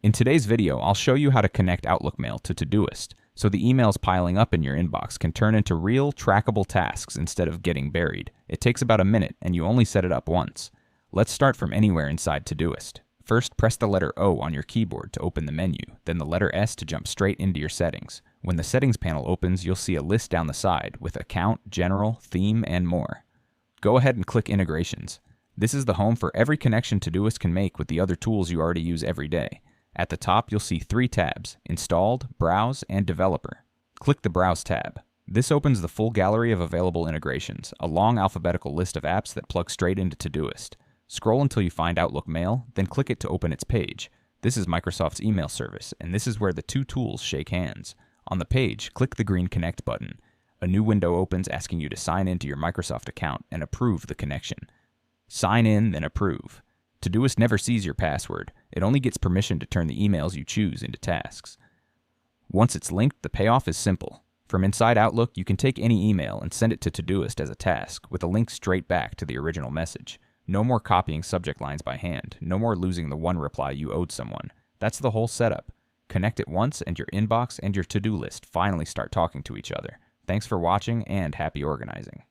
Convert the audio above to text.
In today's video, I'll show you how to connect Outlook Mail to Todoist, so the emails piling up in your inbox can turn into real, trackable tasks instead of getting buried. It takes about a minute, and you only set it up once. Let's start from anywhere inside Todoist. First, press the letter O on your keyboard to open the menu, then the letter S to jump straight into your settings. When the settings panel opens, you'll see a list down the side with Account, General, Theme, and more. Go ahead and click Integrations. This is the home for every connection Todoist can make with the other tools you already use every day. At the top, you'll see 3 tabs: Installed, Browse, and Developer. Click the Browse tab. This opens the full gallery of available integrations, a long alphabetical list of apps that plug straight into Todoist. Scroll until you find Outlook Mail, then click it to open its page. This is Microsoft's email service, and this is where the two tools shake hands. On the page, click the green Connect button. A new window opens asking you to sign into your Microsoft account and approve the connection. Sign in, then approve. Todoist never sees your password. It only gets permission to turn the emails you choose into tasks. Once it's linked, the payoff is simple. From inside Outlook, you can take any email and send it to Todoist as a task, with a link straight back to the original message. No more copying subject lines by hand. No more losing the one reply you owed someone. That's the whole setup. Connect it once, and your inbox and your to-do list finally start talking to each other. Thanks for watching, and happy organizing.